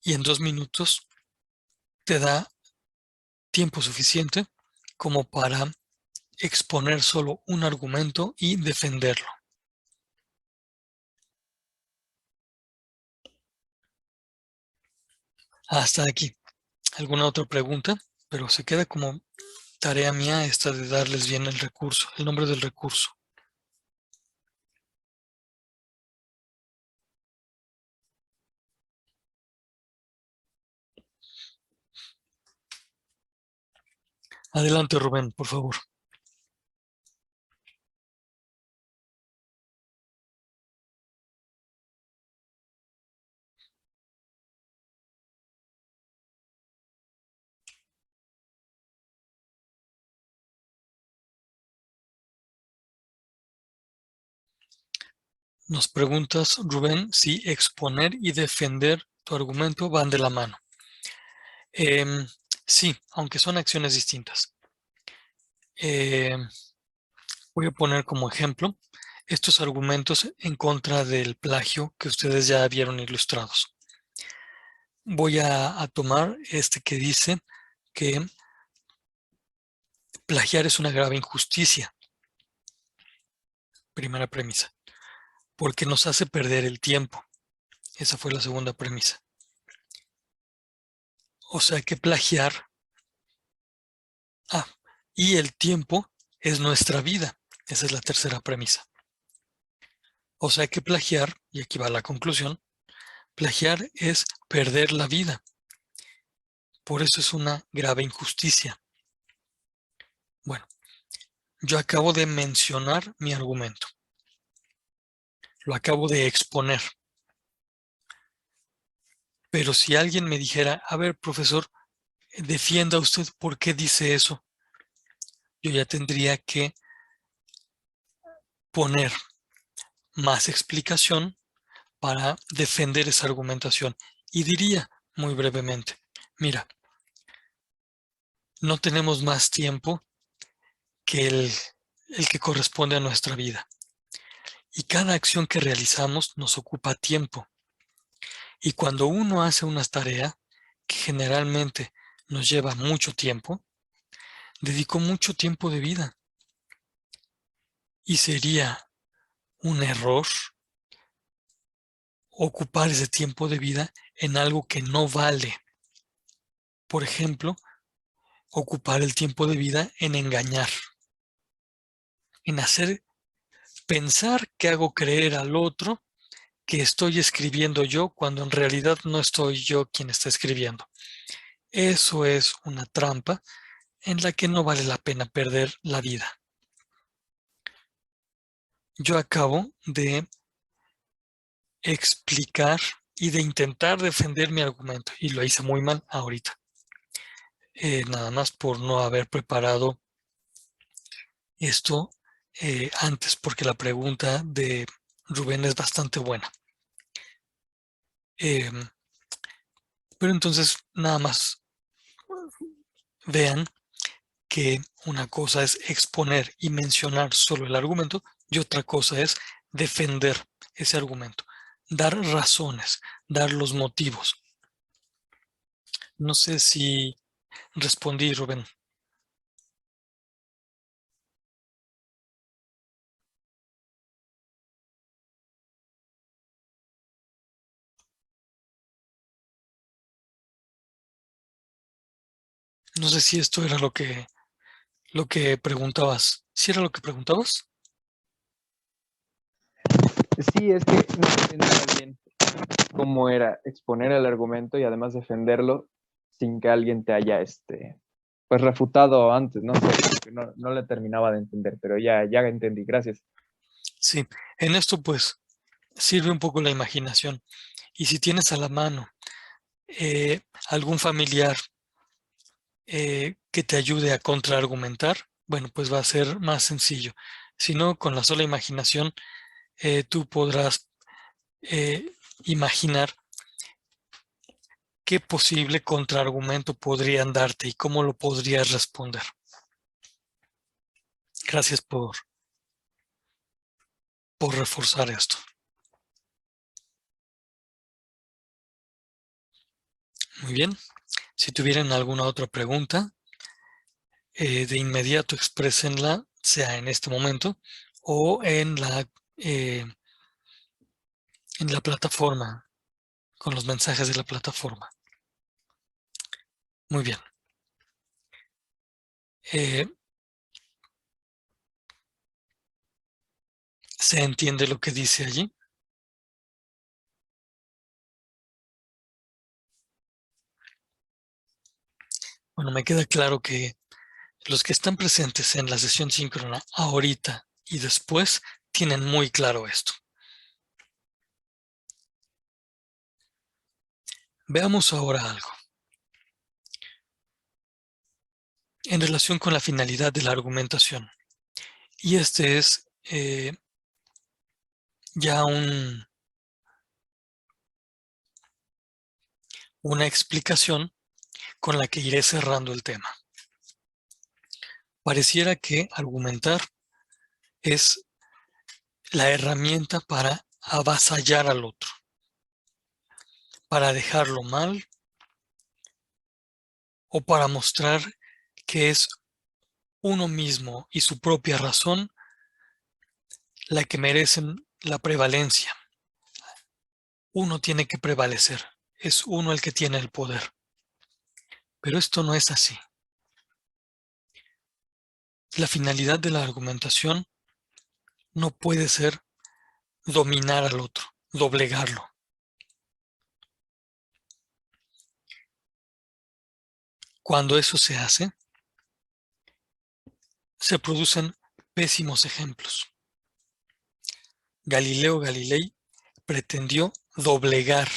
y en 2 minutos te da tiempo suficiente como para exponer solo un argumento y defenderlo. Hasta aquí. ¿Alguna otra pregunta? Pero se queda como tarea mía esta de darles bien el recurso, el nombre del recurso. Adelante, Rubén, por favor. Nos preguntas, Rubén, si exponer y defender tu argumento van de la mano. Sí, aunque son acciones distintas. Voy a poner como ejemplo estos argumentos en contra del plagio que ustedes ya vieron ilustrados. Voy a tomar este que dice que plagiar es una grave injusticia. Primera premisa. Porque nos hace perder el tiempo. Esa fue la segunda premisa. O sea que plagiar, y el tiempo es nuestra vida. Esa es la tercera premisa. O sea que plagiar, y aquí va la conclusión, plagiar es perder la vida. Por eso es una grave injusticia. Bueno, yo acabo de mencionar mi argumento. Lo acabo de exponer. Pero si alguien me dijera, a ver, profesor, defienda usted por qué dice eso, yo ya tendría que poner más explicación para defender esa argumentación. Y diría muy brevemente, mira, no tenemos más tiempo que el que corresponde a nuestra vida. Y cada acción que realizamos nos ocupa tiempo. Y cuando uno hace una tarea que generalmente nos lleva mucho tiempo, dedicó mucho tiempo de vida. Y sería un error ocupar ese tiempo de vida en algo que no vale. Por ejemplo, ocupar el tiempo de vida en engañar, en hacer pensar que hago creer al otro que estoy escribiendo yo cuando en realidad no estoy yo quien está escribiendo. Eso es una trampa en la que no vale la pena perder la vida. Yo acabo de explicar y de intentar defender mi argumento y lo hice muy mal ahorita. Nada más por no haber preparado esto antes, porque la pregunta de Rubén es bastante buena. Pero entonces nada más vean que una cosa es exponer y mencionar solo el argumento y otra cosa es defender ese argumento, dar razones, dar los motivos. No sé si respondí, Rubén. No sé si esto era lo que preguntabas. ¿Sí era lo que preguntabas? Sí, es que no entendía bien cómo era exponer el argumento y además defenderlo sin que alguien te haya pues refutado antes, no sé, porque no le terminaba de entender, pero ya entendí, gracias. Sí, en esto pues sirve un poco la imaginación. Y si tienes a la mano algún familiar que te ayude a contraargumentar, bueno, pues va a ser más sencillo. Si no, con la sola imaginación, tú podrás imaginar qué posible contraargumento podrían darte y cómo lo podrías responder. Gracias por reforzar esto. Muy bien. Si tuvieran alguna otra pregunta, de inmediato exprésenla, sea en este momento o eh, en la plataforma, con los mensajes de la plataforma. Muy bien. ¿Se entiende lo que dice allí? Bueno, me queda claro que los que están presentes en la sesión síncrona ahorita y después tienen muy claro esto. Veamos ahora algo. En relación con la finalidad de la argumentación. Y este es ya una explicación con la que iré cerrando el tema. Pareciera que argumentar es la herramienta para avasallar al otro, para dejarlo mal o para mostrar que es uno mismo y su propia razón la que merecen la prevalencia. Uno tiene que prevalecer, es uno el que tiene el poder. Pero esto no es así. La finalidad de la argumentación no puede ser dominar al otro, doblegarlo. Cuando eso se hace, se producen pésimos ejemplos. Galileo Galilei pretendió doblegar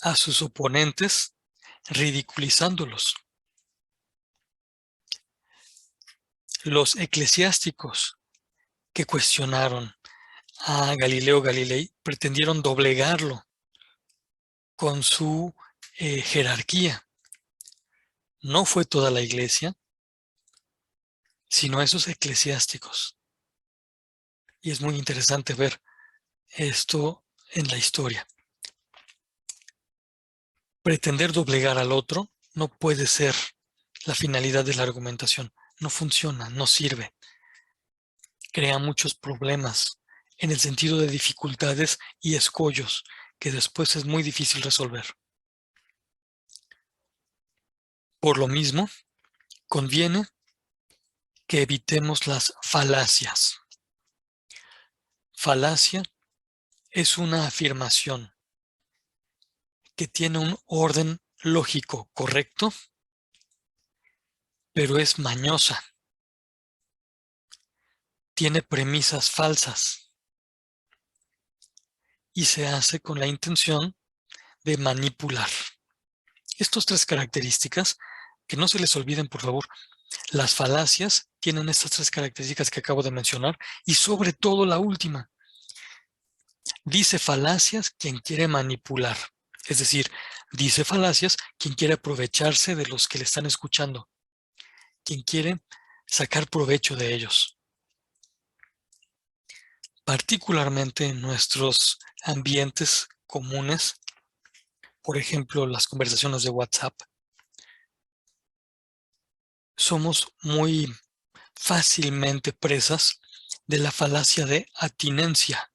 a sus oponentes ridiculizándolos. Los eclesiásticos que cuestionaron a Galileo Galilei pretendieron doblegarlo con su jerarquía. No fue toda la iglesia, sino esos eclesiásticos. Y es muy interesante ver esto en la historia. Pretender doblegar al otro no puede ser la finalidad de la argumentación. No funciona, no sirve. Crea muchos problemas en el sentido de dificultades y escollos que después es muy difícil resolver. Por lo mismo, conviene que evitemos las falacias. Falacia es una afirmación que tiene un orden lógico correcto, pero es mañosa. Tiene premisas falsas y se hace con la intención de manipular. Estas tres características, que no se les olviden, por favor, las falacias tienen estas tres características que acabo de mencionar y sobre todo la última. Dice falacias quien quiere manipular. Es decir, dice falacias quien quiere aprovecharse de los que le están escuchando, quien quiere sacar provecho de ellos. Particularmente en nuestros ambientes comunes, por ejemplo, las conversaciones de WhatsApp, somos muy fácilmente presas de la falacia de atinencia,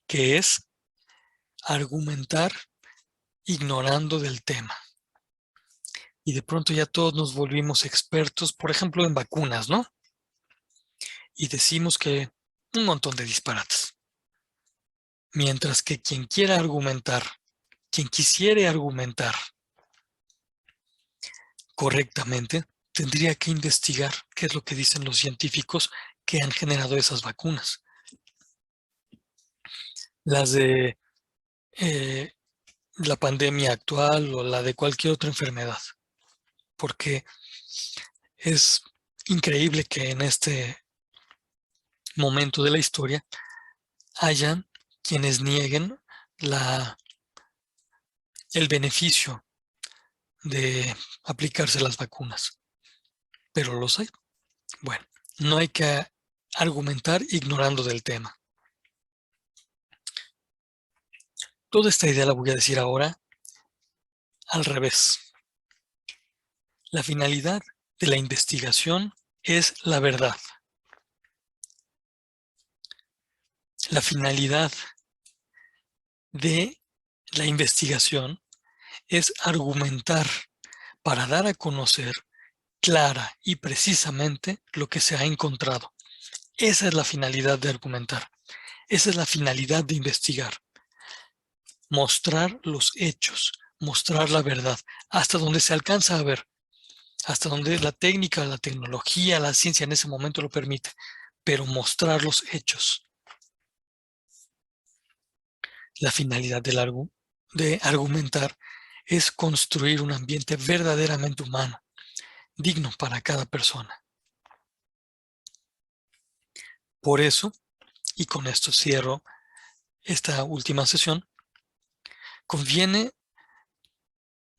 que es argumentar ignorando del tema. Y de pronto ya todos nos volvimos expertos, por ejemplo, en vacunas, ¿no? Y decimos que un montón de disparates. Mientras que quien quiera argumentar, quien quisiere argumentar correctamente, tendría que investigar qué es lo que dicen los científicos que han generado esas vacunas. Las de la pandemia actual o la de cualquier otra enfermedad. Porque es increíble que en este momento de la historia hayan quienes nieguen el beneficio de aplicarse las vacunas. Pero los hay. Bueno, no hay que argumentar ignorando del tema. Toda esta idea la voy a decir ahora al revés. La finalidad de la investigación es la verdad. La finalidad de la investigación es argumentar para dar a conocer clara y precisamente lo que se ha encontrado. Esa es la finalidad de argumentar. Esa es la finalidad de investigar. Mostrar los hechos, mostrar la verdad, hasta donde se alcanza a ver, hasta donde la técnica, la tecnología, la ciencia en ese momento lo permite, pero mostrar los hechos. La finalidad de argumentar es construir un ambiente verdaderamente humano, digno para cada persona. Por eso, y con esto cierro esta última sesión, conviene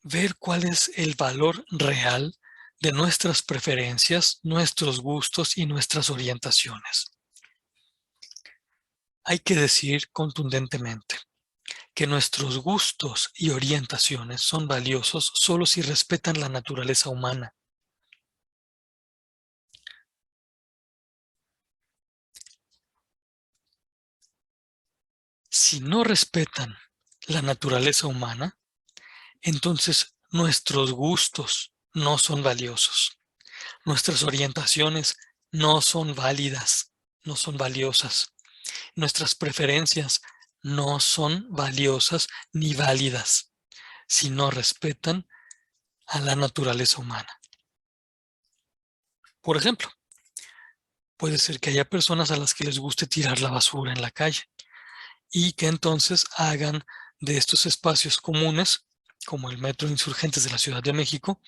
ver cuál es el valor real de nuestras preferencias, nuestros gustos y nuestras orientaciones. Hay que decir contundentemente que nuestros gustos y orientaciones son valiosos solo si respetan la naturaleza humana. Si no respetan la naturaleza humana, entonces nuestros gustos no son valiosos. Nuestras orientaciones no son válidas, no son valiosas. Nuestras preferencias no son valiosas ni válidas si no respetan a la naturaleza humana. Por ejemplo, puede ser que haya personas a las que les guste tirar la basura en la calle y que entonces hagan de estos espacios comunes, como el Metro Insurgentes de la Ciudad de México,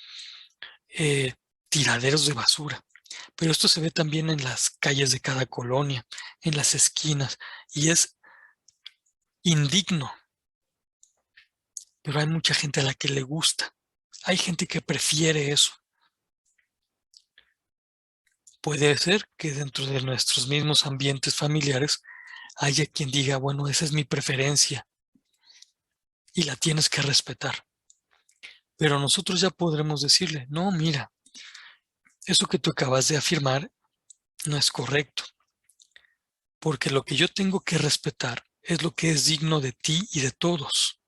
tiraderos de basura. Pero esto se ve también en las calles de cada colonia, en las esquinas, y es indigno. Pero hay mucha gente a la que le gusta. Hay gente que prefiere eso. Puede ser que dentro de nuestros mismos ambientes familiares haya quien diga, bueno, esa es mi preferencia y la tienes que respetar. Pero nosotros ya podremos decirle, no, mira, eso que tú acabas de afirmar no es correcto, porque lo que yo tengo que respetar es lo que es digno de ti y de todos.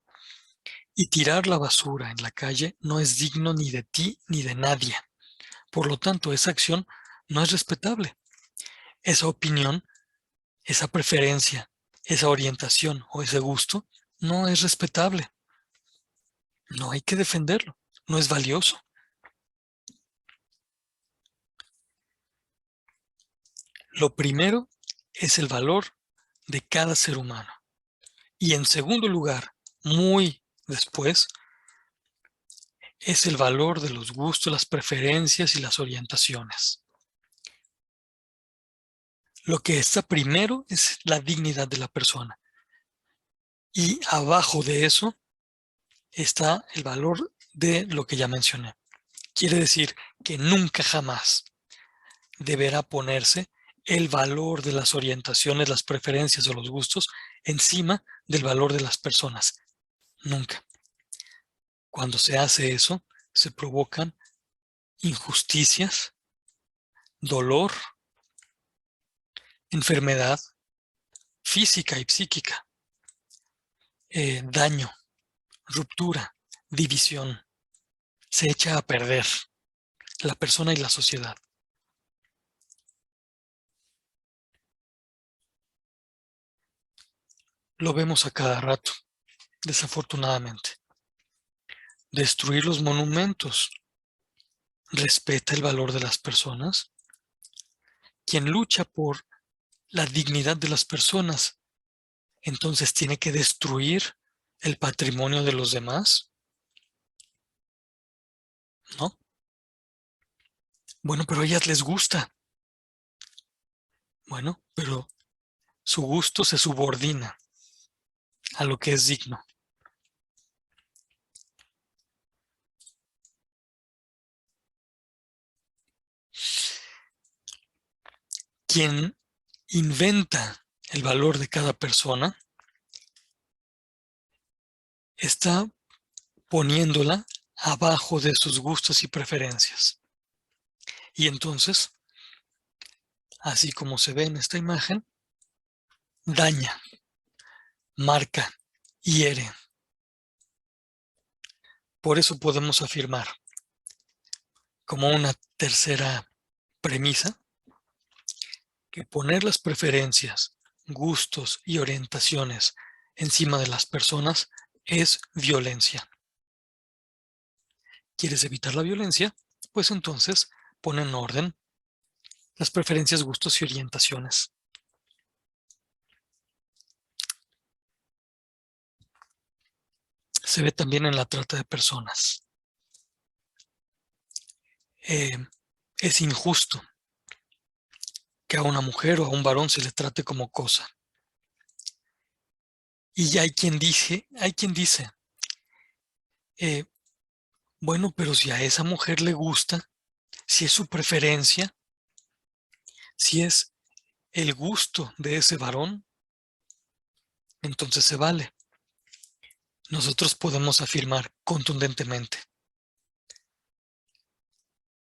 Y tirar la basura en la calle no es digno ni de ti ni de nadie. Por lo tanto, esa acción no es respetable. Esa opinión, esa preferencia, esa orientación o ese gusto no es respetable. No hay que defenderlo. No es valioso. Lo primero es el valor de cada ser humano. Y en segundo lugar, muy después, es el valor de los gustos, las preferencias y las orientaciones. Lo que está primero es la dignidad de la persona. Y abajo de eso está el valor de lo que ya mencioné. Quiere decir que nunca jamás deberá ponerse el valor de las orientaciones, las preferencias o los gustos encima del valor de las personas. Nunca. Cuando se hace eso, se provocan injusticias, dolor, enfermedad física y psíquica, daño, ruptura, división. Se echa a perder la persona y la sociedad. lo vemos a cada rato, desafortunadamente. Destruir los monumentos respeta el valor de las personas. Quien lucha por la dignidad de las personas, entonces tiene que destruir el patrimonio de los demás, ¿no? Bueno, pero a ellas les gusta. Bueno, pero su gusto se subordina a lo que es digno. Quien inventa el valor de cada persona está poniéndola abajo de sus gustos y preferencias. Y entonces, así como se ve en esta imagen, daña, marca, hiere. Por eso podemos afirmar, como una tercera premisa, que poner las preferencias, gustos y orientaciones encima de las personas es violencia. ¿Quieres evitar la violencia? Pues entonces pon en orden las preferencias, gustos y orientaciones. Se ve también en la trata de personas. Es injusto que a una mujer o a un varón se le trate como cosa. Y hay quien dice, bueno, pero si a esa mujer le gusta, si es su preferencia, si es el gusto de ese varón, entonces se vale. Nosotros podemos afirmar contundentemente,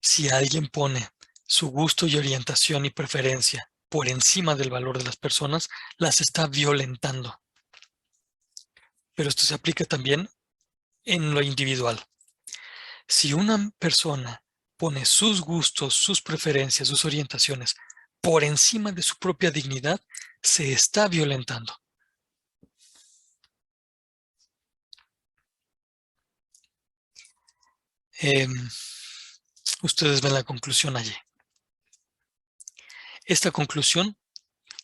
si alguien pone su gusto y orientación y preferencia por encima del valor de las personas, las está violentando. Pero esto se aplica también en lo individual. Si una persona pone sus gustos, sus preferencias, sus orientaciones por encima de su propia dignidad, se está violentando. Ustedes ven la conclusión allí. Esta conclusión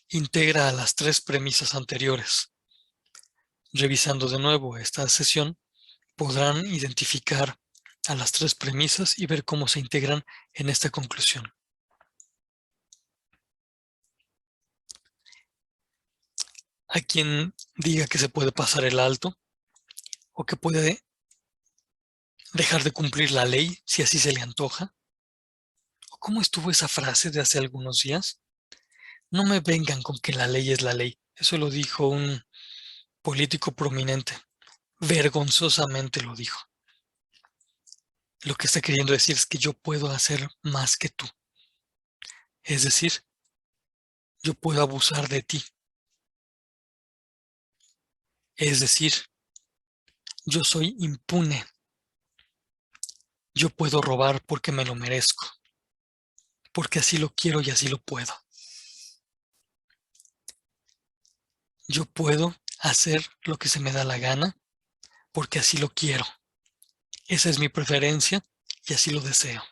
integra a las tres premisas anteriores. Revisando de nuevo esta sesión, podrán identificar a las tres premisas y ver cómo se integran en esta conclusión. A quien diga que se puede pasar el alto o que puede dejar de cumplir la ley si así se le antoja. ¿Cómo estuvo esa frase de hace algunos días? No me vengan con que la ley es la ley. Eso lo dijo un político prominente. Vergonzosamente lo dijo. Lo que está queriendo decir es que yo puedo hacer más que tú. Es decir, yo puedo abusar de ti. Es decir, yo soy impune. Yo puedo robar porque me lo merezco. Porque así lo quiero y así lo puedo. Yo puedo hacer lo que se me da la gana porque así lo quiero. Esa es mi preferencia y así lo deseo.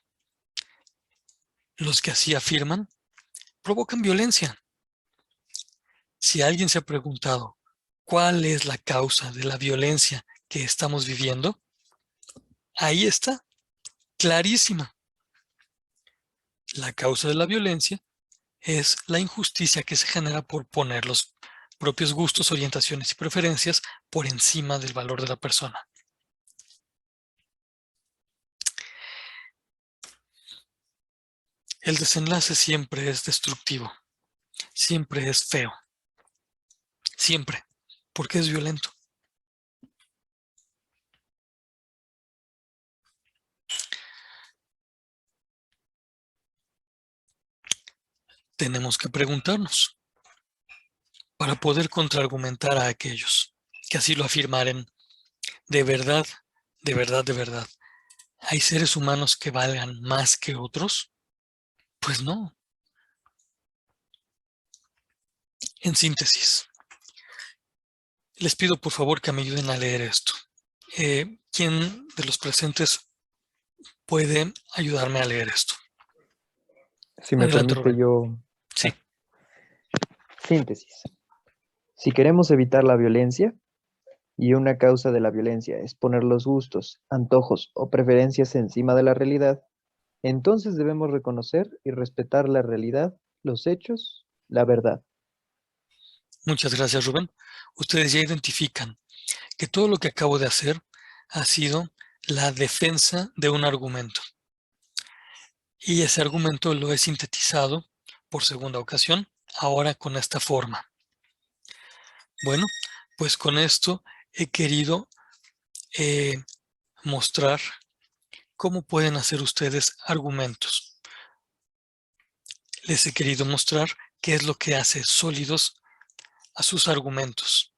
Los que así afirman provocan violencia. Si alguien se ha preguntado cuál es la causa de la violencia que estamos viviendo, ahí está, clarísima. La causa de la violencia es la injusticia que se genera por poner los propios gustos, orientaciones y preferencias por encima del valor de la persona. El desenlace siempre es destructivo, siempre es feo, siempre, porque es violento. Tenemos que preguntarnos para poder contraargumentar a aquellos que así lo afirmaren. De verdad, de verdad, de verdad, ¿hay seres humanos que valgan más que otros? Pues no. En síntesis, Les pido por favor que me ayuden a leer esto. ¿Quién de los presentes puede ayudarme a leer esto? Si me Adelante, permite Rubén. yo... Sí. Síntesis. Si queremos evitar la violencia, y una causa de la violencia es poner los gustos, antojos o preferencias encima de la realidad, entonces debemos reconocer y respetar la realidad, los hechos, la verdad. Muchas gracias, Rubén. Ustedes ya identifican que todo lo que acabo de hacer ha sido la defensa de un argumento. Y ese argumento lo he sintetizado por segunda ocasión, ahora con esta forma. Bueno, pues con esto he querido mostrar cómo pueden hacer ustedes argumentos. Les he querido mostrar qué es lo que hace sólidos a sus argumentos.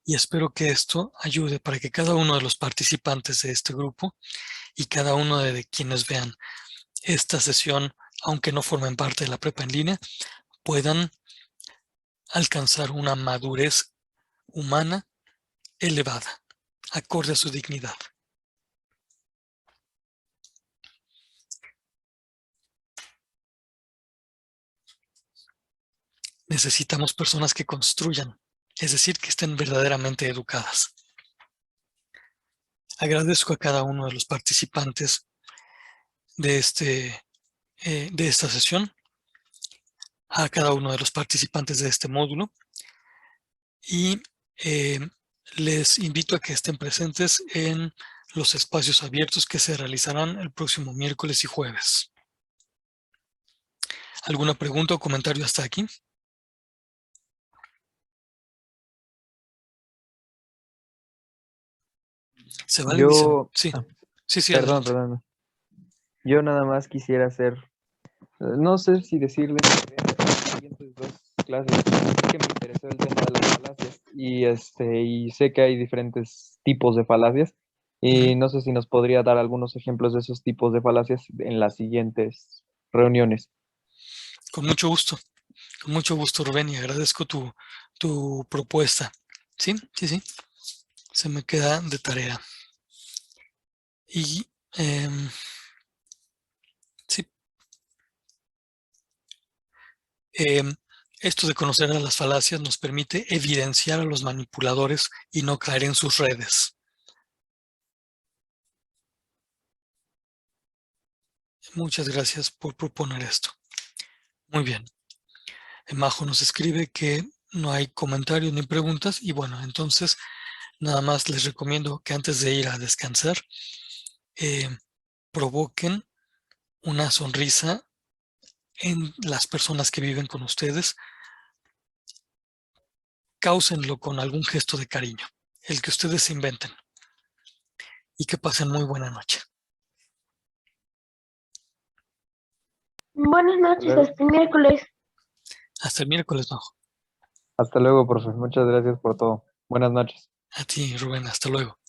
Y espero que esto ayude para que cada uno de los participantes de este grupo y cada uno de quienes vean esta sesión, aunque no formen parte de la prepa en línea, puedan alcanzar una madurez humana elevada, acorde a su dignidad. Necesitamos personas que construyan, es decir, que estén verdaderamente educadas. Agradezco a cada uno de los participantes de esta sesión, a cada uno de los participantes de este módulo y les invito a que estén presentes en los espacios abiertos que se realizarán el próximo miércoles y jueves. ¿Alguna pregunta o comentario hasta aquí? ¿Se vale? Dicen. Yo, Sí, sí, perdón, adelante. perdón. Yo nada más quisiera hacer, no sé si decirle las siguientes dos clases, es que me interesó el tema de las falacias y sé que hay diferentes tipos de falacias y no sé si nos podría dar algunos ejemplos de esos tipos de falacias en las siguientes reuniones. Con mucho gusto, Rubén, y agradezco tu propuesta. Sí, sí, sí, se me queda de tarea. Y sí, esto de conocer a las falacias nos permite evidenciar a los manipuladores y no caer en sus redes. Muchas gracias por proponer esto. Muy bien. Majo nos escribe que no hay comentarios ni preguntas y bueno, entonces nada más les recomiendo que antes de ir a descansar provoquen una sonrisa en las personas que viven con ustedes. Cáusenlo con algún gesto de cariño, el que ustedes se inventen. Y que pasen muy buena noche. Buenas noches, luego. hasta el miércoles. Hasta el miércoles, Majo. Hasta luego, profe. Muchas gracias por todo. Buenas noches. A ti, Rubén. Hasta luego.